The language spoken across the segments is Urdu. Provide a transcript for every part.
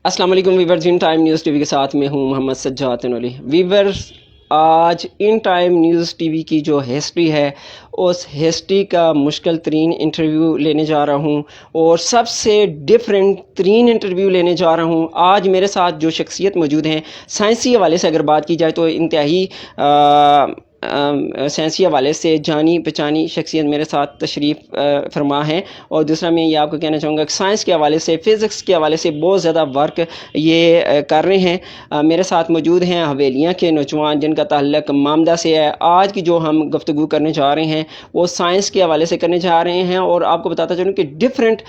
السلام علیکم ویورز، ان ٹائم نیوز ٹی وی کے ساتھ میں ہوں محمد سجاد علی۔ ویورز، آج ان ٹائم نیوز ٹی وی کی جو ہسٹری ہے اس ہسٹری کا مشکل ترین انٹرویو لینے جا رہا ہوں اور سب سے ڈفرینٹ ترین انٹرویو لینے جا رہا ہوں۔ آج میرے ساتھ جو شخصیت موجود ہیں، سائنسی حوالے سے اگر بات کی جائے تو انتہائی سائنسی حوالے سے جانی پہچانی شخصیت میرے ساتھ تشریف فرما ہے، اور دوسرا میں یہ آپ کو کہنا چاہوں گا کہ سائنس کے حوالے سے، فزکس کے حوالے سے بہت زیادہ ورک یہ کر رہے ہیں۔ میرے ساتھ موجود ہیں حویلیاں کے نوجوان جن کا تعلق مامدہ سے ہے۔ آج کی جو ہم گفتگو کرنے جا رہے ہیں وہ سائنس کے حوالے سے کرنے جا رہے ہیں، اور آپ کو بتاتا چلوں کہ ڈفرینٹ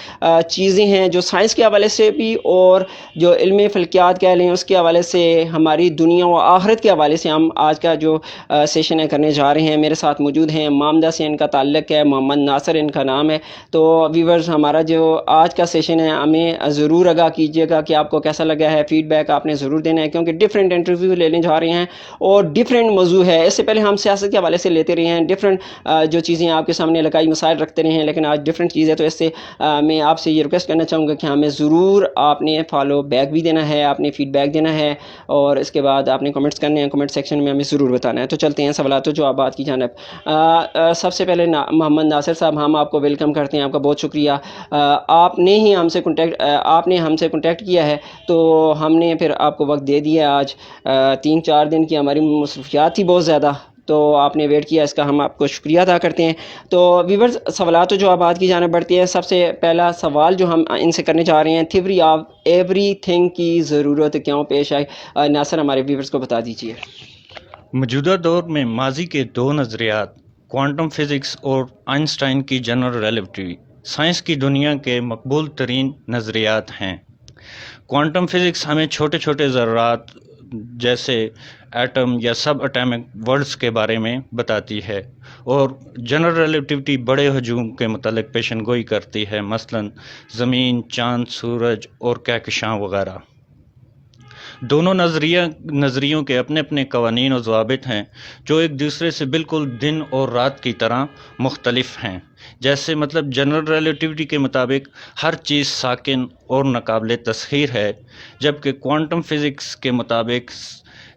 چیزیں ہیں جو سائنس کے حوالے سے بھی اور جو علم فلکیات کہہ لیں اس کے حوالے سے، ہماری دنیا و آخرت کے حوالے سے ہم آج کا جو سیشن کرنے جا رہے ہیں۔ میرے ساتھ موجود ہیں مامدہ سے ان کا تعلق ہے، محمد ناصر ان کا نام ہے۔ تو ویورز، ہمارا جو آج کا سیشن ہے ہمیں ضرور آگاہ کیجیے گا کہ آپ کو کیسا لگا ہے، فیڈ بیک آپ نے ضرور دینا ہے، کیونکہ ڈفرینٹ انٹرویو لینے جا رہے ہیں اور ڈفرینٹ موضوع ہے۔ اس سے پہلے ہم سیاست کے حوالے سے لیتے رہے ہیں، ڈفرینٹ جو چیزیں آپ کے سامنے لگائی مسائل رکھتے رہے ہیں، لیکن آج ڈفرینٹ چیز ہے، تو اس سے میں آپ سے یہ ریکویسٹ کرنا چاہوں گا کہ ہمیں ضرور آپ نے فالو بیک بھی دینا ہے، آپ نے فیڈ بیک دینا ہے، اور اس کے بعد آپ نے کمنٹس کرنے ہیں، کمنٹ سیکشن میں ہمیں ضرور بتانا ہے۔ تو چلتے ہیں سوالات و جوابات کی جانب۔ سب سے پہلے محمد ناصر صاحب، ہم آپ کو ویلکم کرتے ہیں، آپ کا بہت شکریہ۔ آپ نے ہم سے کنٹیکٹ کیا ہے، تو ہم نے پھر آپ کو وقت دے دیا۔ آج 3-4 دن کی ہماری مصروفیات تھی بہت زیادہ، تو آپ نے ویٹ کیا، اس کا ہم آپ کو شکریہ ادا کرتے ہیں۔ تو ویورز، سوالات و جوابات کی جانب بڑھتے ہیں۔ سب سے پہلا سوال جو ہم ان سے کرنے جا رہے ہیں، تھیوری آف ایوری تھنگ کی ضرورت کیوں پیش آئی؟ ناصر، ہمارے ویورز کو بتا دیجیے۔ موجودہ دور میں ماضی کے دو نظریات، کوانٹم فزکس اور آئنسٹائن کی جنرل ریلیٹیوٹی، سائنس کی دنیا کے مقبول ترین نظریات ہیں۔ کوانٹم فزکس ہمیں چھوٹے چھوٹے ذرات جیسے ایٹم یا سب اٹامک ورلڈز کے بارے میں بتاتی ہے، اور جنرل ریلیٹیوٹی بڑے ہجوم کے متعلق پیشن گوئی کرتی ہے، مثلاً زمین، چاند، سورج اور کہکشاں وغیرہ۔ دونوں نظریوں کے اپنے اپنے قوانین و ضوابط ہیں جو ایک دوسرے سے بالکل دن اور رات کی طرح مختلف ہیں۔ جیسے جنرل ریلیٹیوٹی کے مطابق ہر چیز ساکن اور ناقابل تسخیر ہے، جبکہ کوانٹم فزکس کے مطابق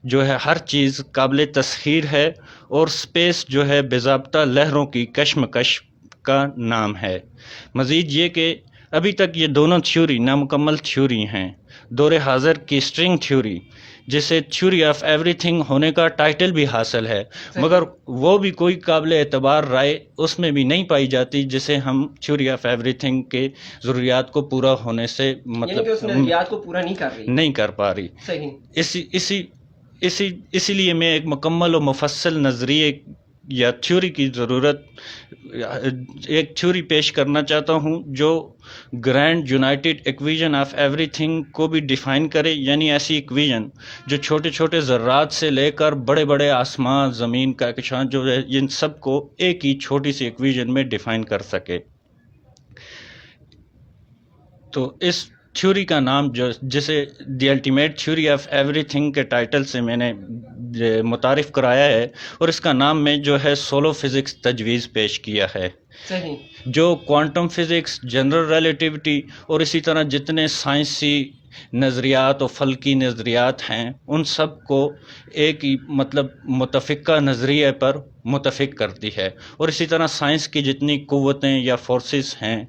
جو ہے ہر چیز قابل تسخیر ہے، اور سپیس جو ہے باضابطہ لہروں کی کشمکش کا نام ہے۔ مزید یہ کہ ابھی تک یہ دونوں تھیوری نامکمل تھیوری ہیں۔ دور حاضر کی اسٹرنگ تھیوری، جسے تھیوری آف ایوری تھنگ ہونے کا ٹائٹل بھی حاصل ہے، مگر وہ بھی کوئی قابل اعتبار رائے اس میں بھی نہیں پائی جاتی، جسے ہم تھیوری آف ایوری تھنگ کے ضروریات کو پورا ہونے سے ضروریات کو پورا نہیں کر پا رہی۔ صحیح۔ اسی لیے میں ایک مکمل و مفصل نظریے یا تھیوری کی ضرورت، ایک تھیوری پیش کرنا چاہتا ہوں جو grand United equation of every thing کو بھی ڈیفائن کرے، یعنی ایسی ایکویژن جو چھوٹے چھوٹے ذرات سے لے کر بڑے بڑے آسمان، زمین، کہکشاں جو ہے، ان سب کو ایک ہی چھوٹی سی ایکویژن میں ڈیفائن کر سکے۔ تو اس تھیوری کا نام جسے the ultimate theory of every thing کے ٹائٹل سے میں نے متعارف کرایا ہے، اور اس کا نام میں جو ہے سولو فزکس تجویز پیش کیا ہے۔ صحیح۔ جو کوانٹم فزکس، جنرل ریلیٹیوٹی اور اسی طرح جتنے سائنسی نظریات و فلکی نظریات ہیں، ان سب کو ایک ہی متفقہ نظریے پر متفق کرتی ہے، اور اسی طرح سائنس کی جتنی قوتیں یا فورسز ہیں،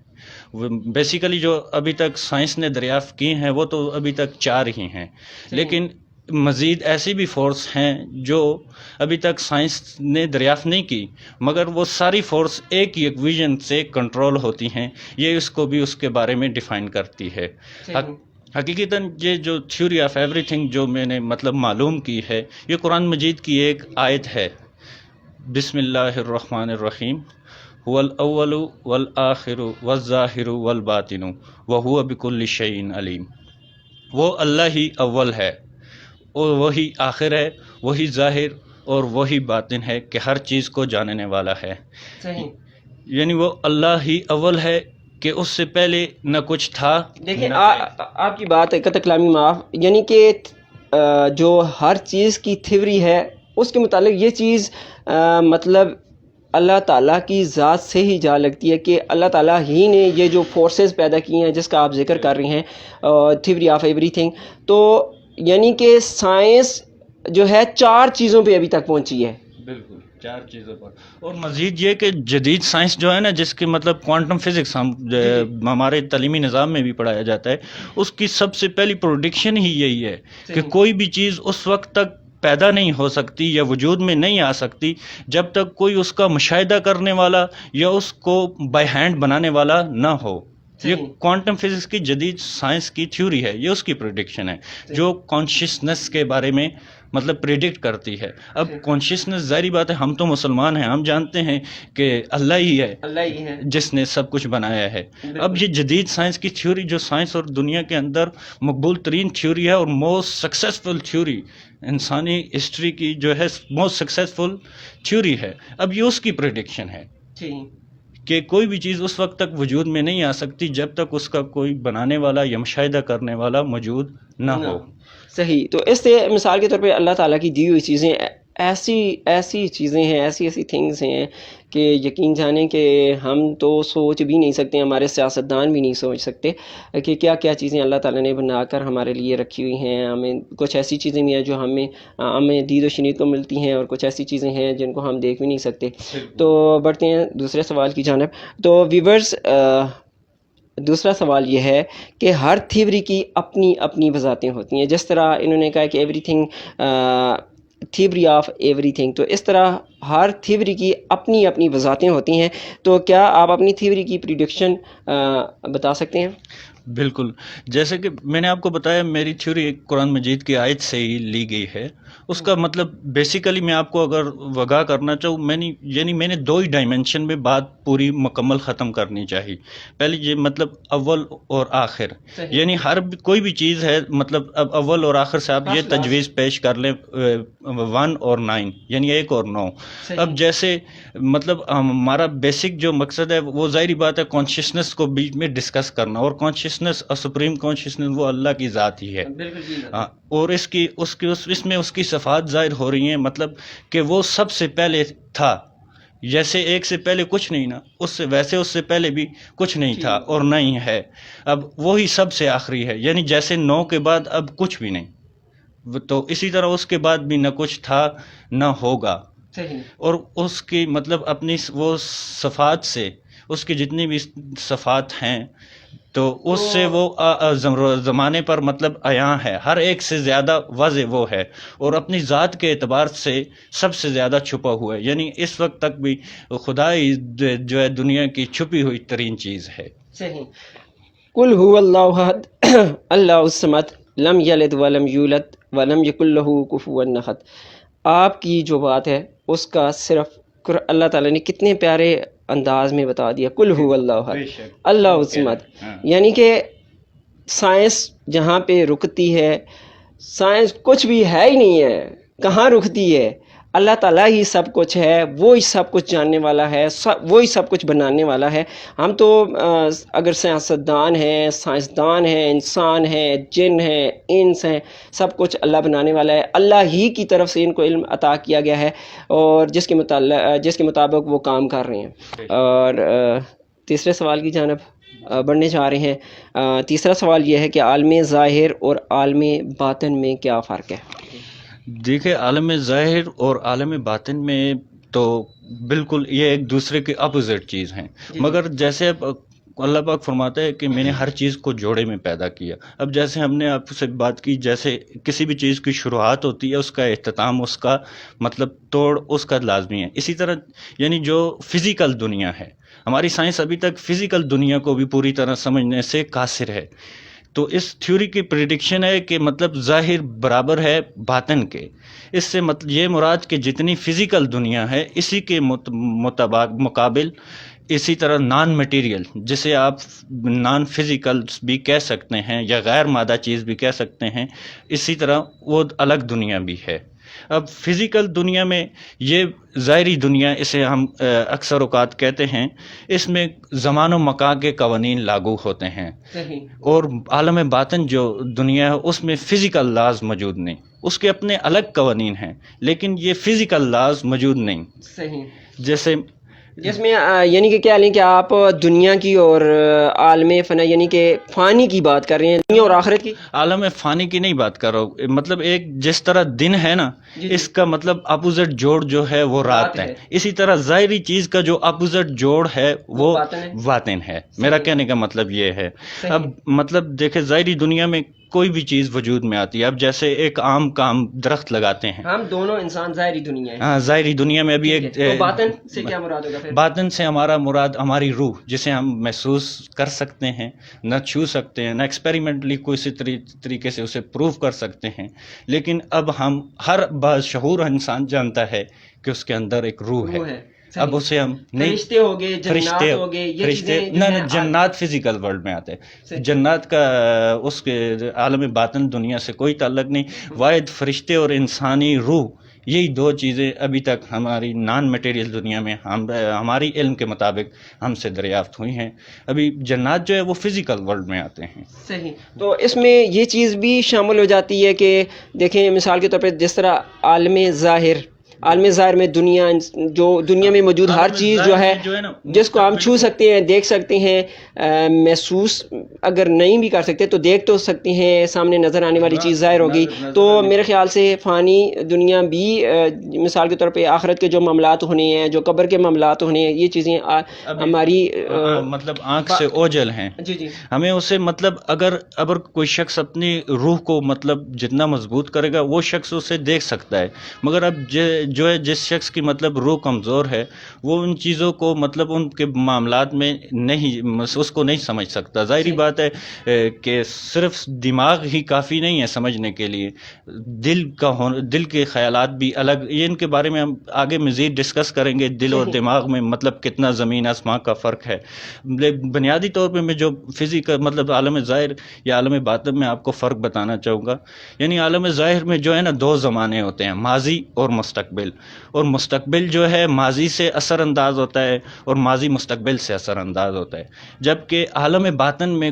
بیسیکلی جو ابھی تک سائنس نے دریافت کی ہیں وہ تو ابھی تک 4 ہی ہیں، لیکن مزید ایسی بھی فورس ہیں جو ابھی تک سائنس نے دریافت نہیں کی، مگر وہ ساری فورس ایک ہی ایکویژن سے کنٹرول ہوتی ہیں۔ یہ اس کو بھی اس کے بارے میں ڈیفائن کرتی ہے۔ حقیقتاً یہ جو تھیوری آف ایوری تھنگ جو میں نے معلوم کی ہے، یہ قرآن مجید کی ایک آیت ہے، بسم اللہ الرحمن الرحیم، هو الاول والآخر والظاہر والباطن وہو بکل شیء علیم۔ وہ اللہ ہی اول ہے، اور وہی آخر ہے، وہی ظاہر اور وہی باطن ہے کہ ہر چیز کو جاننے والا ہے۔ صحیح۔ یعنی وہ اللہ ہی اول ہے کہ اس سے پہلے نہ کچھ تھا۔ دیکھیں، آپ کی بات قطع کلامی معاف، یعنی کہ جو ہر چیز کی تھیوری ہے اس کے متعلق یہ چیز اللہ تعالیٰ کی ذات سے ہی جا لگتی ہے کہ اللہ تعالیٰ ہی نے یہ جو فورسز پیدا کی ہیں جس کا آپ ذکر کر رہے ہیں، تھیوری آف ایوری تھنگ، تو یعنی کہ سائنس جو ہے 4 چیزوں پہ ابھی تک پہنچی ہے. بالکل 4 چیزوں پر. اور مزید یہ کہ جدید سائنس جو ہے نا، جس کے مطلب کوانٹم فزکس ہم ہمارے تعلیمی نظام میں بھی پڑھایا جاتا ہے، اس کی سب سے پہلی پروڈکشن ہی یہی ہے کہ کوئی بھی چیز اس وقت تک پیدا نہیں ہو سکتی یا وجود میں نہیں آ سکتی جب تک کوئی اس کا مشاہدہ کرنے والا یا اس کو بائی ہینڈ بنانے والا نہ ہو. یہ کوانٹم فزکس کی جدید سائنس کی تھیوری ہے، یہ اس کی پریڈکشن ہے جو کانشیسنس کے بارے میں مطلب پریڈکٹ کرتی ہے. اب کانشیسنس ظاہری بات ہے، ہم تو مسلمان ہیں، ہم جانتے ہیں کہ اللہ ہی ہے جس نے سب کچھ بنایا ہے. اب یہ جدید سائنس کی تھیوری جو سائنس اور دنیا کے اندر مقبول ترین تھیوری ہے اور موسٹ سکسیسفل تھیوری انسانی ہسٹری کی جو ہے موسٹ سکسیسفل تھیوری ہے، اب یہ اس کی پریڈکشن ہے کہ کوئی بھی چیز اس وقت تک وجود میں نہیں آ سکتی جب تک اس کا کوئی بنانے والا یا مشاہدہ کرنے والا موجود نہ ہو. صحیح. تو اس سے مثال کے طور پہ اللہ تعالیٰ کی دی ہوئی چیزیں ایسی چیزیں ہیں، ایسی تھنگس ہیں کہ یقین جانیں کہ ہم تو سوچ بھی نہیں سکتے، ہمارے سیاستدان بھی نہیں سوچ سکتے کہ کیا کیا چیزیں اللہ تعالیٰ نے بنا کر ہمارے لیے رکھی ہوئی ہیں. ہمیں کچھ ایسی چیزیں بھی ہیں جو ہمیں دید و شنید کو ملتی ہیں، اور کچھ ایسی چیزیں ہیں جن کو ہم دیکھ بھی نہیں سکتے. تو بڑھتے ہیں دوسرے سوال کی جانب. تو ویورز، دوسرا سوال یہ ہے کہ ہر تھیوری کی اپنی وضاحتیں ہوتی ہیں. جس طرح انہوں نے کہا کہ every thing theory of every thing, تو اس طرح ہر تھیوری کی اپنی وضاحتیں ہوتی ہیں. تو کیا آپ اپنی تھیوری کی پریڈکشن بتا سکتے ہیں؟ بالکل. جیسے کہ میں نے آپ کو بتایا، میری تھیوری ایک قرآن مجید کی آیت سے ہی لی گئی ہے. اس کا مطلب بیسیکلی میں آپ کو اگر وضاح کرنا چاہوں، میں نے 2 ہی ڈائمینشن میں بات پوری مکمل ختم کرنی چاہیے. پہلے یہ مطلب اول اور آخر، یعنی کوئی بھی چیز ہے، مطلب اب اول اور آخر سے آپ یہ تجویز پیش کر لیں 1 اور 9، یعنی 1 اور 9. اب جیسے مطلب ہمارا بیسک جو مقصد ہے وہ ظاہری بات ہے کانشیسنس کو بیچ میں ڈسکس کرنا، اور کانشیسنس اور سپریم کانشیسنس وہ اللہ کی ذات ہی ہے. اور اس میں اس کی صفات ظاہر ہو رہی ہیں، مطلب کہ وہ سب سے پہلے تھا. جیسے ایک سے پہلے کچھ نہیں نا، ویسے اس سے پہلے بھی کچھ نہیں تھا اور نہ ہی ہے. اب وہی سب سے آخری ہے، یعنی جیسے 9 کے بعد اب کچھ بھی نہیں، تو اسی طرح اس کے بعد بھی نہ کچھ تھا نہ ہوگا. اور اس کی مطلب اپنی وہ صفات سے، اس کی جتنی بھی صفات ہیں تو اس سے وہ زمانے پر مطلب عیاں ہے، ہر ایک سے زیادہ واضح وہ ہے، اور اپنی ذات کے اعتبار سے سب سے زیادہ چھپا ہوا ہے. یعنی اس وقت تک بھی خدا ہی جو ہے دنیا کی چھپی ہوئی ترین چیز ہے. صحیح. قل هو اللہ احد اللہ الصمد لم یلد ولم یولد ولم یکن لہ کفوا احد. آپ کی جو بات ہے اس کا صرف اللہ تعالیٰ نے کتنے پیارے انداز میں بتا دیا، قل هو اللہ احد اللہ الصمد. یعنی کہ سائنس جہاں پہ رکتی ہے، سائنس کچھ بھی ہے ہی نہیں ہے، کہاں رکتی ہے؟ اللہ تعالیٰ ہی سب کچھ ہے، وہی سب کچھ جاننے والا ہے، وہی سب کچھ بنانے والا ہے. ہم تو اگر سیاستدان ہیں، سائنسدان ہیں، انسان ہیں، جن ہیں، انس ہیں، سب کچھ اللہ بنانے والا ہے. اللہ ہی کی طرف سے ان کو علم عطا کیا گیا ہے، اور جس کے مطابق وہ کام کر رہے ہیں. اور تیسرے سوال کی جانب بڑھنے جا رہے ہیں. تیسرا سوال یہ ہے کہ عالم ظاہر اور عالم باطن میں کیا فرق ہے؟ دیکھیں، عالم ظاہر اور عالم باطن میں تو بالکل یہ ایک دوسرے کے اپوزٹ چیز ہیں. مگر جیسے اب اللہ پاک فرماتا ہے کہ میں نے ہر چیز کو جوڑے میں پیدا کیا. اب جیسے ہم نے آپ سے بات کی، جیسے کسی بھی چیز کی شروعات ہوتی ہے، اس کا اختتام، اس کا مطلب توڑ اس کا لازمی ہے. اسی طرح یعنی جو فزیکل دنیا ہے، ہماری سائنس ابھی تک فزیکل دنیا کو بھی پوری طرح سمجھنے سے قاصر ہے. تو اس تھیوری کی پریڈکشن ہے کہ مطلب ظاہر برابر ہے باطن کے. اس سے مطلب یہ مراد کہ جتنی فزیکل دنیا ہے اسی کے مقابل اسی طرح نان مٹیریل، جسے آپ نان فزیکل بھی کہہ سکتے ہیں یا غیر مادہ چیز بھی کہہ سکتے ہیں، اسی طرح وہ الگ دنیا بھی ہے. اب فزیکل دنیا میں یہ ظاہری دنیا، اسے ہم اکثر اوقات کہتے ہیں، اس میں زمان و مکان کے قوانین لاگو ہوتے ہیں. اور عالم باطن جو دنیا ہے اس میں فزیکل لاز موجود نہیں، اس کے اپنے الگ قوانین ہیں، لیکن یہ فزیکل لاز موجود نہیں. جیسے جس میں یعنی کہ کیا لیں کہ آپ دنیا کی اور عالم فنا یعنی کہ فانی کی بات کر رہے ہیں، دنیا اور آخرت کی؟ عالم فانی کی نہیں بات کر رہا ہوں، مطلب ایک جس طرح دن ہے نا، اس کا مطلب اپوزٹ جوڑ جو ہے وہ رات ہے، اسی طرح ظاہری چیز کا جو اپوزٹ جوڑ ہے وہ باطن ہے۔ میرا کہنے کا مطلب یہ ہے۔ اب مطلب دیکھیں ظاہری دنیا میں کوئی بھی چیز وجود میں آتی ہے، اب جیسے ایک آم کا ہم درخت لگاتے ہیں، ہم دونوں انسان ظاہری دنیا ہے، ہاں ظاہری دنیا میں ابھی ایک باطن سے کیا مراد ہوگا پھر؟ باطن سے ہمارا مراد ہماری روح، جسے ہم محسوس کر سکتے ہیں، نہ چھو سکتے ہیں، نہ ایکسپیریمنٹلی کوئی طریقے سے اسے پروف کر سکتے ہیں، لیکن اب ہم ہر باشعور انسان جانتا ہے کہ اس کے اندر ایک روح ہے۔ اب اسے ہم نہیں، فرشتے ہو گئے، جنات ہو گئے، یہ فرشتے نہ جنات فزیکل ورلڈ میں آتے ہیں، جنات کا اس کے عالم باطن دنیا سے کوئی تعلق نہیں، واحد فرشتے اور انسانی روح، یہی دو چیزیں ابھی تک ہماری نان میٹیریل دنیا میں ہماری علم کے مطابق ہم سے دریافت ہوئی ہیں۔ ابھی جنات جو ہے وہ فزیکل ورلڈ میں آتے ہیں۔ صحیح، تو اس میں یہ چیز بھی شامل ہو جاتی ہے کہ دیکھیں مثال کے طور پہ جس طرح عالم ظاہر میں دنیا، جو دنیا میں موجود ہر چیز جو ہے جس کو ہم چھو سکتے ہیں، دیکھ سکتے ہیں، محسوس اگر نہیں بھی کر سکتے تو دیکھ تو سکتے ہیں، سامنے نظر آنے والی چیز ظاہر ہوگی، تو میرے خیال سے فانی دنیا بھی مثال کے طور پہ آخرت کے جو معاملات ہونے ہیں، جو قبر کے معاملات ہونے ہیں، یہ چیزیں ہماری مطلب آنکھ سے اوجھل ہیں۔ ہمیں اسے مطلب اگر کوئی شخص اپنی روح کو مطلب جتنا مضبوط کرے گا وہ شخص اسے دیکھ سکتا ہے، مگر اب جو ہے جس شخص کی مطلب روح کمزور ہے وہ ان چیزوں کو مطلب ان کے معاملات میں نہیں، اس کو نہیں سمجھ سکتا۔ ظاہری بات ہے کہ صرف دماغ ہی کافی نہیں ہے سمجھنے کے لیے، دل کے خیالات بھی الگ، یہ ان کے بارے میں ہم آگے مزید ڈسکس کریں گے، دل اور دماغ میں مطلب کتنا زمین آسمان کا فرق ہے۔ بنیادی طور پہ میں جو فزیکل مطلب عالم ظاہر یا عالم باطن میں آپ کو فرق بتانا چاہوں گا، یعنی عالم ظاہر میں جو ہے نا دو زمانے ہوتے ہیں، ماضی اور مستقبل، اور مستقبل جو ہے ماضی سے اثر انداز ہوتا ہے اور ماضی مستقبل سے اثر انداز ہوتا ہے، جبکہ عالم باطن میں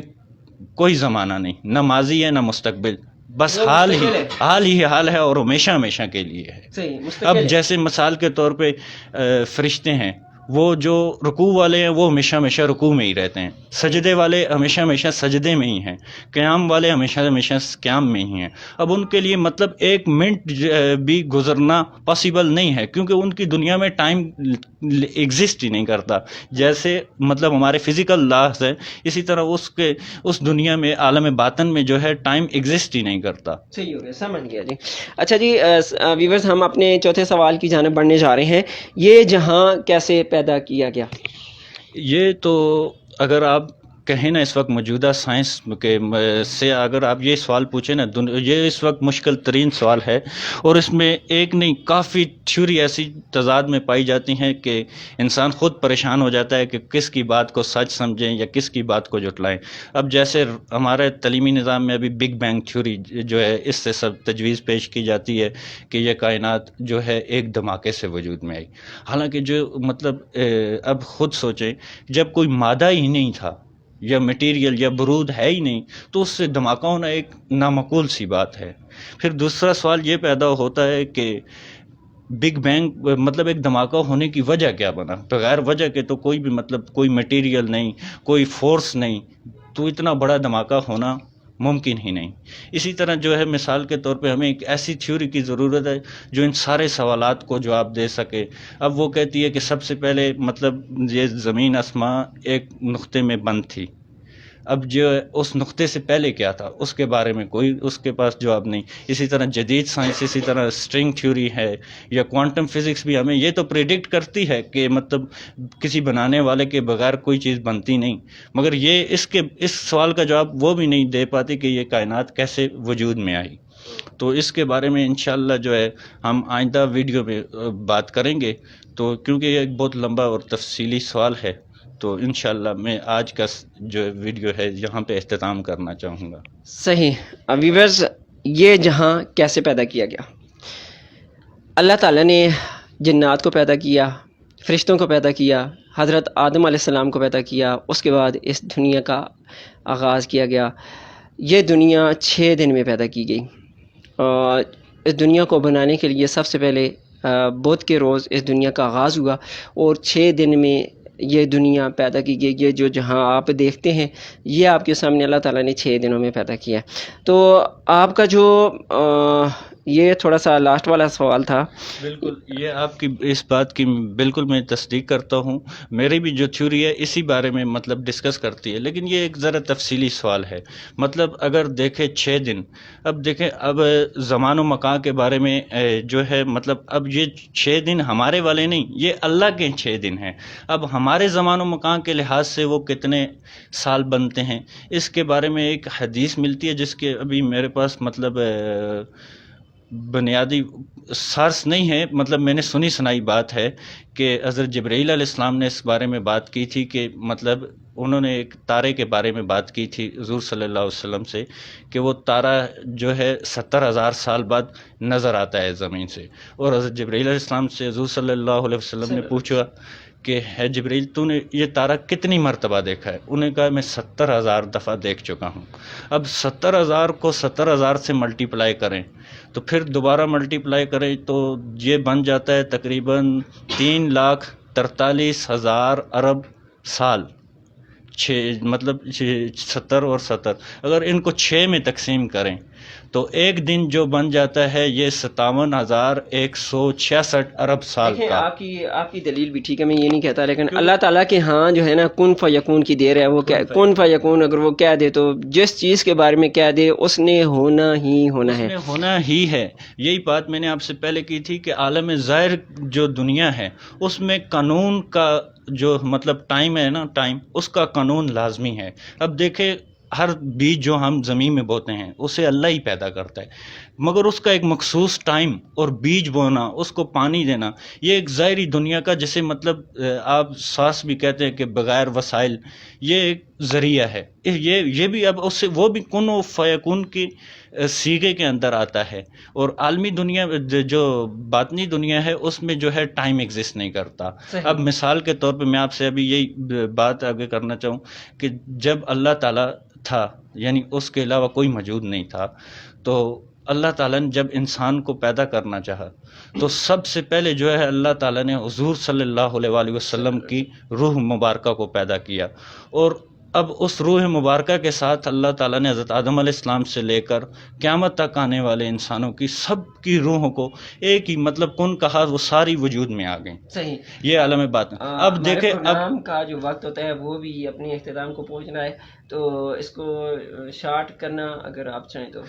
کوئی زمانہ نہیں، نہ ماضی ہے نہ مستقبل، بس حال ہے اور ہمیشہ کے لیے ہے۔ اب جیسے مثال کے طور پہ فرشتے ہیں، وہ جو رکوع والے ہیں وہ ہمیشہ رکوع میں ہی رہتے ہیں، سجدے والے ہمیشہ سجدے میں ہی ہیں، قیام والے ہمیشہ قیام میں ہی ہیں۔ اب ان کے لیے مطلب ایک منٹ بھی گزرنا پاسیبل نہیں ہے، کیونکہ ان کی دنیا میں ٹائم ایگزسٹ ہی نہیں کرتا، جیسے مطلب ہمارے فزیکل لاز ہے، اسی طرح اس دنیا میں عالم باطن میں جو ہے ٹائم ایگزسٹ ہی نہیں کرتا۔ صحیح ہو گیا، سمجھ گیا جی۔ اچھا جی ویورز، ہم اپنے چوتھے سوال کی جانب بڑھنے جا رہے ہیں، یہ جہاں کیسے پیدا کیا گیا؟ یہ تو اگر آپ کہیں نا اس وقت موجودہ سائنس کے سے اگر آپ یہ سوال پوچھیں نا، یہ اس وقت مشکل ترین سوال ہے، اور اس میں ایک نہیں کافی تھیوری ایسی تضاد میں پائی جاتی ہیں کہ انسان خود پریشان ہو جاتا ہے کہ کس کی بات کو سچ سمجھیں یا کس کی بات کو جھٹلائیں۔ اب جیسے ہمارے تعلیمی نظام میں ابھی بگ بینگ تھیوری جو ہے، اس سے سب تجویز پیش کی جاتی ہے کہ یہ کائنات جو ہے ایک دھماکے سے وجود میں آئی، حالانکہ جو مطلب اب خود سوچیں، جب کوئی مادہ ہی نہیں تھا یا مٹیریل یا برود ہے ہی نہیں، تو اس سے دھماکہ ہونا ایک نامعقول سی بات ہے۔ پھر دوسرا سوال یہ پیدا ہوتا ہے کہ بگ بینگ مطلب ایک دھماکہ ہونے کی وجہ کیا بنا؟ بغیر وجہ کے تو کوئی بھی مطلب کوئی مٹیریل نہیں، کوئی فورس نہیں، تو اتنا بڑا دھماکہ ہونا ممکن ہی نہیں۔ اسی طرح جو ہے مثال کے طور پہ ہمیں ایک ایسی تھیوری کی ضرورت ہے جو ان سارے سوالات کو جواب دے سکے۔ اب وہ کہتی ہے کہ سب سے پہلے مطلب یہ زمین آسمان ایک نقطے میں بند تھی، اب جو اس نقطے سے پہلے کیا تھا اس کے بارے میں کوئی اس کے پاس جواب نہیں۔ اسی طرح جدید سائنس، اسی طرح اسٹرنگ تھیوری ہے یا کوانٹم فزکس بھی ہمیں یہ تو پریڈکٹ کرتی ہے کہ مطلب کسی بنانے والے کے بغیر کوئی چیز بنتی نہیں، مگر یہ اس سوال کا جواب وہ بھی نہیں دے پاتی کہ یہ کائنات کیسے وجود میں آئی۔ تو اس کے بارے میں انشاءاللہ جو ہے ہم آئندہ ویڈیو میں بات کریں گے، تو کیونکہ یہ ایک بہت لمبا اور تفصیلی سوال ہے، تو انشاءاللہ میں آج کا جو ویڈیو ہے یہاں پہ اختتام کرنا چاہوں گا۔ صحیح ویورز، یہ جہاں کیسے پیدا کیا گیا؟ اللہ تعالیٰ نے جنات کو پیدا کیا، فرشتوں کو پیدا کیا، حضرت آدم علیہ السلام کو پیدا کیا، اس کے بعد اس دنیا کا آغاز کیا گیا۔ یہ دنیا 6 دن میں پیدا کی گئی، اور اس دنیا کو بنانے کے لیے سب سے پہلے بدھ کے روز اس دنیا کا آغاز ہوا اور 6 دن میں یہ دنیا پیدا کی گئی. یہ جو جہاں آپ دیکھتے ہیں یہ آپ کے سامنے اللہ تعالیٰ نے 6 دنوں میں پیدا کیا. تو آپ کا جو یہ تھوڑا سا لاسٹ والا سوال تھا. بالکل، یہ آپ کی اس بات کی بالکل میں تصدیق کرتا ہوں. میری بھی جو تھیوری ہے اسی بارے میں مطلب ڈسکس کرتی ہے، لیکن یہ ایک ذرا تفصیلی سوال ہے. مطلب اگر دیکھیں 6 دن، اب دیکھیں اب زمان و مکان کے بارے میں جو ہے مطلب اب یہ 6 دن ہمارے والے نہیں، یہ اللہ کے 6 دن ہیں. اب ہمارے زمان و مکان کے لحاظ سے وہ کتنے سال بنتے ہیں اس کے بارے میں ایک حدیث ملتی ہے جس کے ابھی میرے پاس مطلب بنیادی سارس نہیں ہے، مطلب میں نے سنی سنائی بات ہے کہ حضرت جبرائیل علیہ السلام نے اس بارے میں بات کی تھی کہ مطلب انہوں نے ایک تارے کے بارے میں بات کی تھی حضور صلی اللہ علیہ وسلم سے کہ وہ تارا جو ہے 70,000 سال بعد نظر آتا ہے زمین سے. اور حضرت جبرائیل علیہ السلام سے حضور صلی اللہ علیہ وسلم نے پوچھا کہ ہے جبرائیل تو نے یہ تارا کتنی مرتبہ دیکھا ہے؟ انہوں نے کہا میں 70,000 دفعہ دیکھ چکا ہوں. اب 70,000 کو 70,000 سے ملٹیپلائی کریں تو پھر دوبارہ ملٹیپلائی کریں تو یہ بن جاتا ہے تقریباً 3,43,000 ارب سال. 6 مطلب 70 اور 70 اگر ان کو 6 میں تقسیم کریں تو ایک دن جو بن جاتا ہے یہ 57,166 ارب سال کا. آپ کی دلیل بھی ٹھیک ہے، میں یہ نہیں کہتا، لیکن اللہ تعالیٰ کے ہاں جو ہے نا کن فیکون کی دیر ہے. وہ کیا کن فیکون اگر وہ کہہ دے تو جس چیز کے بارے میں کہہ دے اس نے ہونا ہی ہونا ہے. ہونا ہی ہے. یہی بات میں نے آپ سے پہلے کی تھی کہ عالم ظاہر جو دنیا ہے اس میں قانون کا جو مطلب ٹائم ہے نا، ٹائم اس کا قانون لازمی ہے. اب دیکھیں ہر بیج جو ہم زمین میں بوتے ہیں اسے اللہ ہی پیدا کرتا ہے، مگر اس کا ایک مخصوص ٹائم اور بیج بونا، اس کو پانی دینا، یہ ایک ظاہری دنیا کا جسے مطلب آپ سانس بھی کہتے ہیں کہ بغیر وسائل یہ ایک ذریعہ ہے. یہ بھی اب اس سے وہ بھی کن و فیکون کی سیغے کے اندر آتا ہے. اور عالمی دنیا جو باطنی دنیا ہے اس میں جو ہے ٹائم ایگزسٹ نہیں کرتا. اب مثال کے طور پہ میں آپ سے ابھی یہی بات آگے کرنا چاہوں کہ جب اللہ تعالیٰ تھا یعنی اس کے علاوہ کوئی موجود نہیں تھا، تو اللہ تعالیٰ نے جب انسان کو پیدا کرنا چاہا تو سب سے پہلے جو ہے اللہ تعالیٰ نے حضور صلی اللہ علیہ وآلہ وسلم کی روح مبارکہ کو پیدا کیا. اور اب اس روح مبارکہ کے ساتھ اللہ تعالیٰ نے حضرت آدم علیہ السلام سے لے کر قیامت تک آنے والے انسانوں کی سب کی روحوں کو ایک ہی مطلب کن کہا، وہ ساری وجود میں آ گئیں. صحیح، یہ عالم بات. اب دیکھیں پروگرام کا جو وقت ہوتا ہے وہ بھی اپنے اختتام کو پہنچنا ہے، تو اس کو شارٹ کرنا اگر آپ چاہیں تو.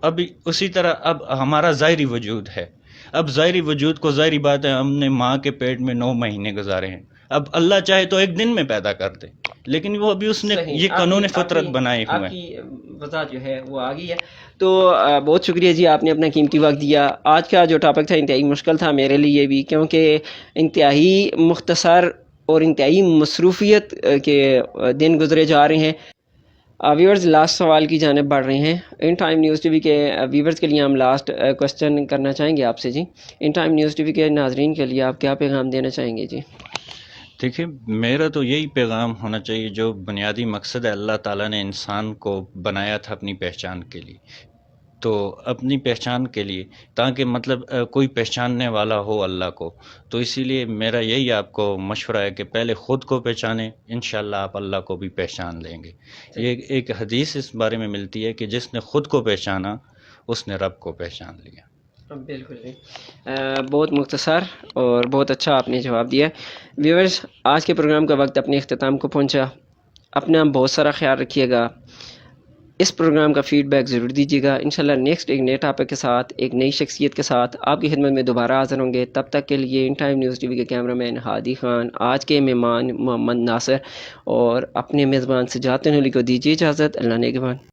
ابھی اسی طرح اب ہمارا ظاہری وجود ہے. اب ظاہری وجود کو ظاہری بات ہے ہم نے ماں کے پیٹ میں 9 مہینے گزارے ہیں. اب اللہ چاہے تو ایک دن میں پیدا کر دے، لیکن وہ ابھی اس نے یہ قانون فطرت بنائے ہوئے ہیں. آپ کی وضاحت جو ہے وہ آ گئی ہے. تو بہت شکریہ جی، آپ نے اپنا قیمتی وقت دیا. آج کا جو ٹاپک تھا انتہائی مشکل تھا میرے لیے بھی، کیونکہ انتہائی مختصر اور انتہائی مصروفیت کے دن گزرے جا رہے ہیں. ویورز لاسٹ سوال کی جانب بڑھ رہے ہیں. ان ٹائم نیوز ٹی وی کے ویورز کے لیے ہم لاسٹ کوسچن کرنا چاہیں گے آپ سے جی. ان ٹائم نیوز ٹی وی کے ناظرین کے لیے آپ کیا پیغام دینا چاہیں گے جی؟ دیکھیں میرا تو یہی پیغام ہونا چاہیے، جو بنیادی مقصد ہے اللہ تعالیٰ نے انسان کو بنایا تھا اپنی پہچان کے لیے، تو اپنی پہچان کے لیے تاکہ مطلب کوئی پہچاننے والا ہو اللہ کو، تو اسی لیے میرا یہی آپ کو مشورہ ہے کہ پہلے خود کو پہچانیں، انشاءاللہ آپ اللہ کو بھی پہچان لیں گے. یہ ایک حدیث اس بارے میں ملتی ہے کہ جس نے خود کو پہچانا اس نے رب کو پہچان لیا. بالکل جی، بہت مختصر اور بہت اچھا آپ نے جواب دیا. ویورز آج کے پروگرام کا وقت اپنے اختتام کو پہنچا. اپنا بہت سارا خیال رکھیے گا. اس پروگرام کا فیڈ بیک ضرور دیجیے گا. انشاءاللہ نیکسٹ ایک نئے ٹاپک کے ساتھ، ایک نئی شخصیت کے ساتھ آپ کی خدمت میں دوبارہ حاضر ہوں گے. تب تک کے لیے ان ٹائم نیوز ٹی وی کے کیمرہ مین ہادی خان، آج کے مہمان محمد ناصر اور اپنے میزبان سجاد علی کو دیجیے اجازت. اللہ نگہبان.